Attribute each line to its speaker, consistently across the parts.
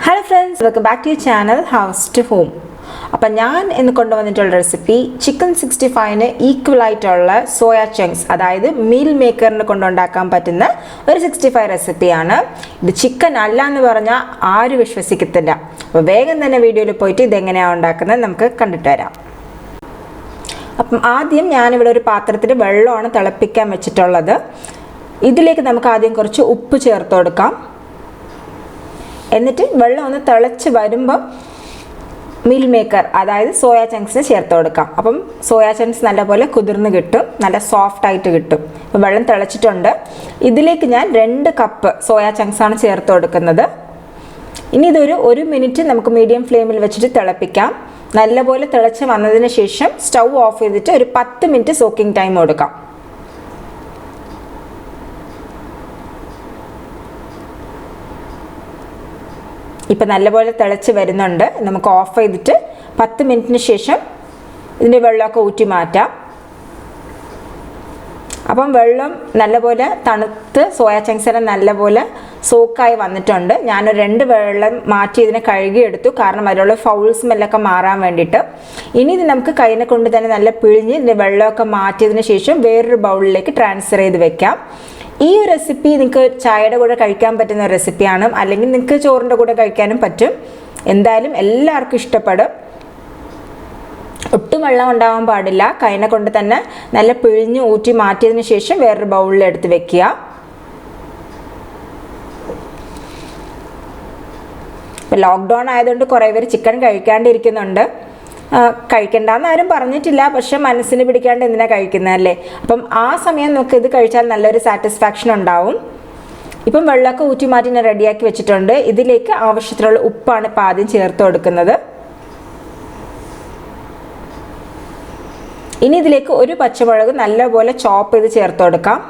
Speaker 1: Hello friends, welcome back to your channel House to Home. അപ്പോൾ ഞാൻ ഇന്ന് കൊണ്ടുവന്നിട്ടുള്ള റെസിപ്പി ചിക്കൻ 65ന് ഈക്വൽ ആയിട്ടുള്ള സോയ ചങ്ക്സ്, അതായത് മീൽ മേക്കറിനെ കൊണ്ടുണ്ടാക്കാൻ പറ്റുന്ന ഒരു 65 റെസിപ്പിയാണ്. ഇത് ചിക്കൻ അല്ല എന്ന് പറഞ്ഞാൽ ആരും വിശ്വസിക്കത്തില്ല. അപ്പോൾ വേഗം തന്നെ വീഡിയോയിൽ പോയിട്ട് ഇതെങ്ങനെയാണ് ഉണ്ടാക്കുന്നത് നമുക്ക് കണ്ടിട്ട് വരാം. അപ്പം ആദ്യം ഞാനിവിടെ ഒരു പാത്രത്തിൽ വെള്ളമാണ് തിളപ്പിക്കാൻ വെച്ചിട്ടുള്ളത്. ഇതിലേക്ക് നമുക്ക് ആദ്യം കുറച്ച് ഉപ്പ് ചേർത്ത് കൊടുക്കാം. എന്നിട്ട് വെള്ളം ഒന്ന് തിളച്ച് വരുമ്പം മീൽ മേക്കർ, അതായത് സോയ ചങ്ക്സിന് ചേർത്ത് കൊടുക്കാം. അപ്പം സോയ ചങ്ക്സ് നല്ലപോലെ കുതിർന്ന് കിട്ടും, നല്ല സോഫ്റ്റ് ആയിട്ട് കിട്ടും. അപ്പം വെള്ളം തിളച്ചിട്ടുണ്ട്. ഇതിലേക്ക് ഞാൻ 2 കപ്പ് സോയ ചങ്ക്സ് ആണ് ചേർത്ത് കൊടുക്കുന്നത്. ഇനി ഇതൊരു 1 മിനിറ്റ് നമുക്ക് മീഡിയം ഫ്ലെയിമിൽ വെച്ചിട്ട് തിളപ്പിക്കാം. നല്ലപോലെ തിളച്ച് വന്നതിന് ശേഷം സ്റ്റൗ ഓഫ് ചെയ്തിട്ട് ഒരു 10 മിനിറ്റ് സോക്കിംഗ് ടൈം കൊടുക്കാം. ഇപ്പം നല്ലപോലെ തിളച്ച് വരുന്നുണ്ട്. നമുക്ക് ഓഫ് ചെയ്തിട്ട് 10 മിനിറ്റിന് ശേഷം ഇതിൻ്റെ വെള്ളമൊക്കെ ഊറ്റി മാറ്റാം. അപ്പം വെള്ളം നല്ലപോലെ തണുത്ത് സോയ ചങ്ക്സിനെ നല്ലപോലെ സോക്കായി വന്നിട്ടുണ്ട്. ഞാനൊരു 2 വെള്ളം മാറ്റി ഇതിനെ കഴുകിയെടുത്തു, കാരണം അതിലുള്ള ഫൗൾ സ്മെല്ലൊക്കെ മാറാൻ വേണ്ടിയിട്ട്. ഇനി ഇത് നമുക്ക് കൈനെ കൊണ്ട് തന്നെ നല്ല പിഴിഞ്ഞ് ഇതിൻ്റെ വെള്ളമൊക്കെ മാറ്റിയതിന് ശേഷം വേറൊരു ബൗളിലേക്ക് ട്രാൻസ്ഫർ ചെയ്ത് വെക്കാം. ഈ ഒരു റെസിപ്പി നിങ്ങൾക്ക് ചായയുടെ കൂടെ കഴിക്കാൻ പറ്റുന്ന റെസിപ്പിയാണ്, അല്ലെങ്കിൽ നിങ്ങൾക്ക് ചോറിൻ്റെ കൂടെ കഴിക്കാനും പറ്റും. എന്തായാലും എല്ലാവർക്കും ഇഷ്ടപ്പെടും. ഒട്ടും വെള്ളം ഉണ്ടാവാൻ പാടില്ല. കൈനെ കൊണ്ട് തന്നെ നല്ല പിഴിഞ്ഞ് ഊറ്റി മാറ്റിയതിന് ശേഷം വേറൊരു ബൗളിൽ എടുത്ത് വെക്കുക. ഇപ്പം ലോക്ക്ഡൗൺ ആയതുകൊണ്ട് കുറേ പേര് ചിക്കൻ കഴിക്കാണ്ടിരിക്കുന്നുണ്ട്. കഴിക്കണ്ടെന്ന് ആരും പറഞ്ഞിട്ടില്ല, പക്ഷെ മനസ്സിന് പിടിക്കാണ്ട് എന്തിനാണ് കഴിക്കുന്നതല്ലേ. അപ്പം ആ സമയം നമുക്ക് ഇത് കഴിച്ചാൽ നല്ലൊരു സാറ്റിസ്ഫാക്ഷൻ ഉണ്ടാവും. ഇപ്പം വെള്ളമൊക്കെ ഊറ്റി മാറ്റി ഞാൻ റെഡിയാക്കി വെച്ചിട്ടുണ്ട്. ഇതിലേക്ക് ആവശ്യത്തിനുള്ള ഉപ്പാണ് ഇപ്പം ആദ്യം ചേർത്ത് കൊടുക്കുന്നത്. ഇനി ഇതിലേക്ക് ഒരു പച്ചമുളക് നല്ലപോലെ ചോപ്പ് ചെയ്ത് ചേർത്ത് കൊടുക്കാം.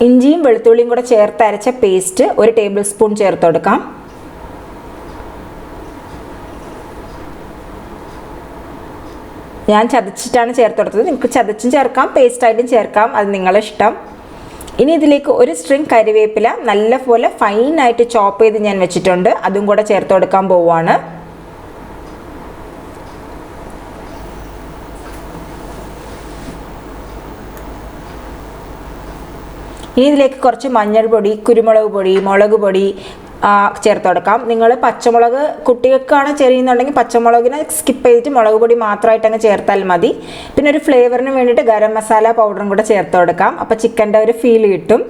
Speaker 1: ഇഞ്ചിയും വെളുത്തുള്ളിയും കൂടെ ചേർത്ത് അരച്ച പേസ്റ്റ് 1 ടേബിൾ സ്പൂൺ ചേർത്ത് കൊടുക്കാം. ഞാൻ ചതച്ചിട്ടാണ് ചേർത്ത് കൊടുത്തത്. നിങ്ങൾക്ക് ചതച്ചും ചേർക്കാം, പേസ്റ്റായിട്ടും ചേർക്കാം, അത് നിങ്ങളുടെ ഇഷ്ടം. ഇനി ഇതിലേക്ക് 1 സ്ട്രിങ് കരിവേപ്പില നല്ലപോലെ ഫൈനായിട്ട് ചോപ്പ് ചെയ്ത് ഞാൻ വെച്ചിട്ടുണ്ട്, അതും കൂടെ ചേർത്ത് കൊടുക്കാൻ പോവുകയാണ്. ഇനി ഇതിലേക്ക് കുറച്ച് മഞ്ഞൾ പൊടി, കുരുമുളക് പൊടി, മുളക് പൊടി ചേർത്ത് കൊടുക്കാം. നിങ്ങൾ പച്ചമുളക് കുട്ടികൾക്കാണ് ചെയ്യുന്നുണ്ടെങ്കിൽ പച്ചമുളകിനെ സ്കിപ്പ് ചെയ്തിട്ട് മുളക് പൊടി മാത്രമായിട്ട് അങ്ങ് ചേർത്താൽ മതി. പിന്നെ ഒരു ഫ്ലേവറിന് വേണ്ടിയിട്ട് ഗരം മസാല പൗഡറും കൂടെ ചേർത്ത് കൊടുക്കാം. അപ്പോൾ ചിക്കൻ്റെ ഒരു ഫീൽ കിട്ടും.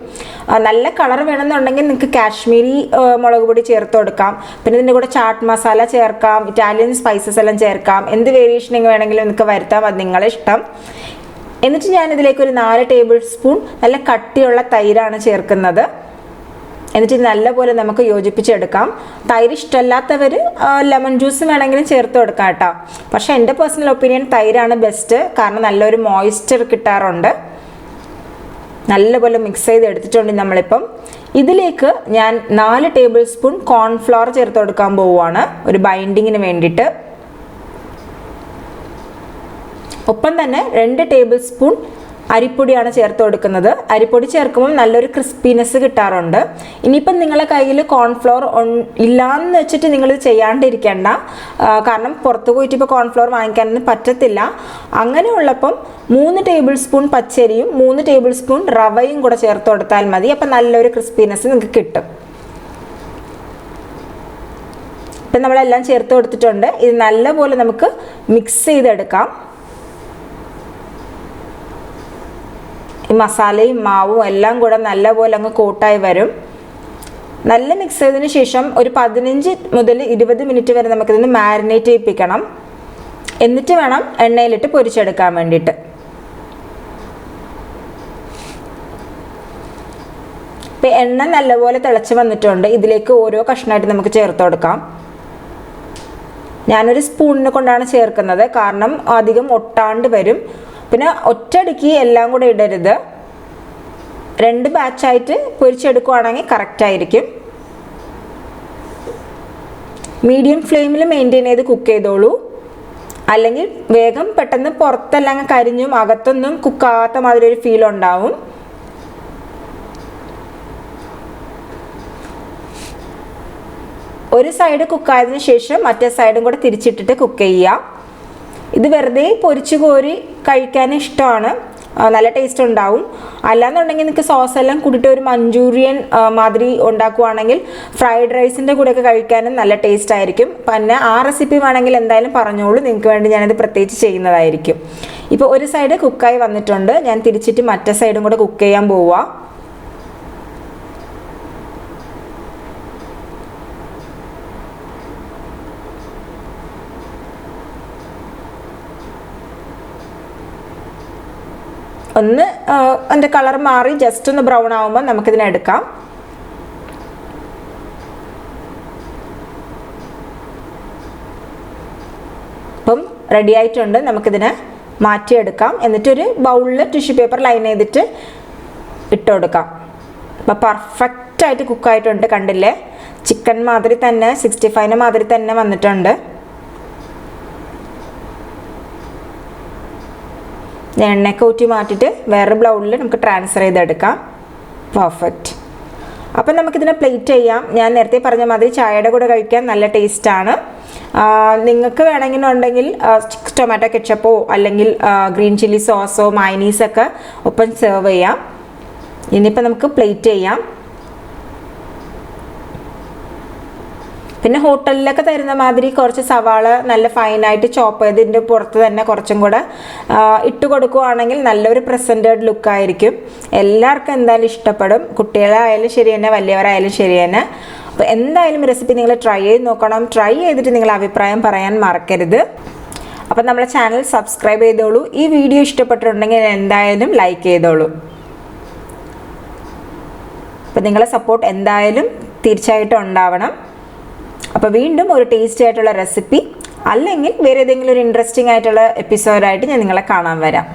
Speaker 1: നല്ല കളർ വേണമെന്നുണ്ടെങ്കിൽ നിങ്ങൾക്ക് കാശ്മീരി മുളക് പൊടി ചേർത്ത് കൊടുക്കാം. പിന്നെ ഇതിൻ്റെ കൂടെ ചാട്ട് മസാല ചേർക്കാം, ഇറ്റാലിയൻ സ്പൈസസ് എല്ലാം ചേർക്കാം. എന്ത് വേരിയേഷനിങ് വേണമെങ്കിലും നിങ്ങൾക്ക് വരുത്താം, അത് നിങ്ങളെ ഇഷ്ടം. എന്നിട്ട് ഞാനിതിലേക്ക് ഒരു 4 ടേബിൾ സ്പൂൺ നല്ല കട്ടിയുള്ള തൈരാണ് ചേർക്കുന്നത്. എന്നിട്ട് നല്ലപോലെ നമുക്ക് യോജിപ്പിച്ചെടുക്കാം. തൈര് ഇഷ്ടമല്ലാത്തവർ ലെമൺ ജ്യൂസ് വേണമെങ്കിലും ചേർത്ത് കൊടുക്കാം കേട്ടോ. പക്ഷേ എൻ്റെ പേഴ്സണൽ ഒപ്പീനിയൻ തൈരാണ് ബെസ്റ്റ്, കാരണം നല്ലൊരു മോയ്സ്ചർ കിട്ടാറുണ്ട്. നല്ലപോലെ മിക്സ് ചെയ്ത് എടുത്തിട്ടുണ്ട് നമ്മളിപ്പം. ഇതിലേക്ക് ഞാൻ 4 ടേബിൾ സ്പൂൺ കോൺഫ്ലവർ ചേർത്ത് കൊടുക്കാൻ പോവുകയാണ്, ഒരു ബൈൻഡിങ്ങിന് വേണ്ടിയിട്ട്. ഒപ്പം തന്നെ 2 ടേബിൾ സ്പൂൺ അരിപ്പൊടിയാണ് ചേർത്ത് കൊടുക്കുന്നത്. അരിപ്പൊടി ചേർക്കുമ്പോൾ നല്ലൊരു ക്രിസ്പിനെസ് കിട്ടാറുണ്ട്. ഇനിയിപ്പം നിങ്ങളുടെ കയ്യിൽ കോൺഫ്ലവർ ഇല്ലയെന്ന് വെച്ചിട്ട് നിങ്ങളിത് ചെയ്യാണ്ടിരിക്കേണ്ട, കാരണം പുറത്ത് പോയിട്ട് ഇപ്പോൾ കോൺഫ്ലവർ വാങ്ങിക്കാനൊന്നും പറ്റത്തില്ല. അങ്ങനെയുള്ളപ്പം 3 ടേബിൾ സ്പൂൺ പച്ചരിയും 3 ടേബിൾ സ്പൂൺ റവയും കൂടെ ചേർത്ത് കൊടുത്താൽ മതി. അപ്പം നല്ലൊരു ക്രിസ്പിനെസ് നിങ്ങൾക്ക് കിട്ടും. ഇപ്പം നമ്മളെല്ലാം ചേർത്ത് കൊടുത്തിട്ടുണ്ട്. ഇത് നല്ലപോലെ നമുക്ക് മിക്സ് ചെയ്തെടുക്കാം. ഈ മസാലയും മാവും എല്ലാം കൂടെ നല്ലപോലെ അങ്ങ് കോട്ടായി വരും. നല്ല മിക്സ് ചെയ്തതിന് ശേഷം ഒരു 15 മുതൽ 20 മിനിറ്റ് വരെ നമുക്കിതൊന്ന് മാരിനേറ്റ് ചെയ്യിപ്പിക്കണം. എന്നിട്ട് വേണം എണ്ണയിലിട്ട് പൊരിച്ചെടുക്കാൻ വേണ്ടിയിട്ട്. ഇപ്പം എണ്ണ നല്ലപോലെ തിളച്ച് വന്നിട്ടുണ്ട്. ഇതിലേക്ക് ഓരോ കഷ്ണമായിട്ട് നമുക്ക് ചേർത്ത് കൊടുക്കാം. ഞാനൊരു സ്പൂണിനെ കൊണ്ടാണ് ചേർക്കുന്നത്, കാരണം അധികം ഒട്ടാണ്ട് വരും. പിന്നെ ഒറ്റയടിക്ക് എല്ലാം കൂടെ ഇടരുത്. 2 ബാച്ചായിട്ട് പൊരിച്ചെടുക്കുകയാണെങ്കിൽ കറക്റ്റായിരിക്കും. മീഡിയം ഫ്ലെയിമിൽ മെയിൻറ്റെയിൻ ചെയ്ത് കുക്ക് ചെയ്തോളൂ. അല്ലെങ്കിൽ വേഗം പെട്ടെന്ന് പുറത്തെല്ലാം കരിഞ്ഞും അകത്തൊന്നും കുക്കാകാത്ത മാതിരി ഒരു ഫീൽ ഉണ്ടാവും. ഒരു സൈഡ് കുക്കായതിനു ശേഷം മറ്റേ സൈഡും കൂടെ തിരിച്ചിട്ടിട്ട് കുക്ക് ചെയ്യുക. ഇത് വെറുതെ പൊരിച്ചു കോരി കഴിക്കാൻ ഇഷ്ടമാണ്, നല്ല ടേസ്റ്റ് ഉണ്ടാവും. അല്ലാന്നുണ്ടെങ്കിൽ നിങ്ങൾക്ക് സോസ് എല്ലാം കൂട്ടിയിട്ട് ഒരു മഞ്ചൂരിയൻ മാതിരി ഉണ്ടാക്കുവാണെങ്കിൽ ഫ്രൈഡ് റൈസിൻ്റെ കൂടെയൊക്കെ കഴിക്കാനും നല്ല ടേസ്റ്റ് ആയിരിക്കും. പിന്നെ ആ റെസിപ്പി വേണമെങ്കിൽ എന്തായാലും പറഞ്ഞോളൂ, നിങ്ങൾക്ക് വേണ്ടി ഞാനത് പ്രത്യേകിച്ച് ചെയ്യുന്നതായിരിക്കും. ഇപ്പോൾ ഒരു സൈഡ് കുക്കായി വന്നിട്ടുണ്ട്, ഞാൻ തിരിച്ചിട്ട് മറ്റേ സൈഡും കൂടെ കുക്ക് ചെയ്യാൻ പോവുക. ഒന്ന് അതിൻ്റെ കളർ മാറി ജസ്റ്റ് ഒന്ന് ബ്രൗൺ ആകുമ്പോൾ നമുക്കിതിനെ എടുക്കാം. ഇപ്പം റെഡി ആയിട്ടുണ്ട്, നമുക്കിതിനെ മാറ്റിയെടുക്കാം. എന്നിട്ടൊരു ബൗളിൽ ടിഷ്യൂ പേപ്പർ ലൈൻ ചെയ്തിട്ട് ഇട്ട് കൊടുക്കാം. അപ്പം പെർഫെക്റ്റായിട്ട് കുക്കായിട്ടുണ്ട്, കണ്ടില്ലേ? ചിക്കൻ മാതിരി തന്നെ 65 മാതിരി തന്നെ വന്നിട്ടുണ്ട്. എണ്ണയൊക്കെ ഊറ്റി മാറ്റിയിട്ട് വേറെ ബൗളിൽ നമുക്ക് ട്രാൻസ്ഫർ ചെയ്തെടുക്കാം. പെർഫെക്റ്റ്. അപ്പം നമുക്കിതിനെ പ്ലേറ്റ് ചെയ്യാം. ഞാൻ നേരത്തെ പറഞ്ഞ മാതിരി ചായയുടെ കൂടെ കഴിക്കാൻ നല്ല ടേസ്റ്റാണ്. നിങ്ങൾക്ക് വേണമെന്നുണ്ടെങ്കിൽ ടൊമാറ്റോ കെച്ചപ്പോ അല്ലെങ്കിൽ ഗ്രീൻ ചില്ലി സോസോ മയനീസൊക്കെ ഒപ്പം സെർവ് ചെയ്യാം. ഇനിയിപ്പോൾ നമുക്ക് പ്ലേറ്റ് ചെയ്യാം. പിന്നെ ഹോട്ടലിലൊക്കെ തരുന്ന മാതിരി കുറച്ച് സവാള നല്ല ഫൈനായിട്ട് ചോപ്പ് ചെയ്തിൻ്റെ പുറത്ത് തന്നെ കുറച്ചും കൂടെ ഇട്ട് കൊടുക്കുകയാണെങ്കിൽ നല്ലൊരു പ്രസൻറ്റഡ് ലുക്കായിരിക്കും. എല്ലാവർക്കും എന്തായാലും ഇഷ്ടപ്പെടും, കുട്ടികളായാലും ശരി തന്നെ വലിയവരായാലും ശരി തന്നെ. അപ്പോൾ എന്തായാലും റെസിപ്പി നിങ്ങൾ ട്രൈ ചെയ്ത് നോക്കണം. ട്രൈ ചെയ്തിട്ട് നിങ്ങൾ അഭിപ്രായം പറയാൻ മറക്കരുത്. അപ്പോൾ നമ്മളെ ചാനൽ സബ്സ്ക്രൈബ് ചെയ്തോളൂ. ഈ വീഡിയോ ഇഷ്ടപ്പെട്ടിട്ടുണ്ടെങ്കിൽ എന്തായാലും ലൈക്ക് ചെയ്തോളൂ. അപ്പോൾ നിങ്ങളെ സപ്പോർട്ട് എന്തായാലും തീർച്ചയായിട്ടും ഉണ്ടാവണം. അപ്പോൾ വീണ്ടും ഒരു ടേസ്റ്റി ആയിട്ടുള്ള റെസിപ്പി അല്ലെങ്കിൽ വേറെ ഏതെങ്കിലും ഒരു ഇൻട്രസ്റ്റിംഗ് ആയിട്ടുള്ള എപ്പിസോഡായിട്ട് ഞാൻ നിങ്ങളെ കാണാൻ വരാം.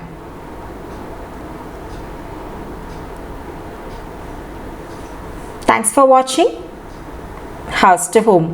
Speaker 1: Thanks for watching house to home.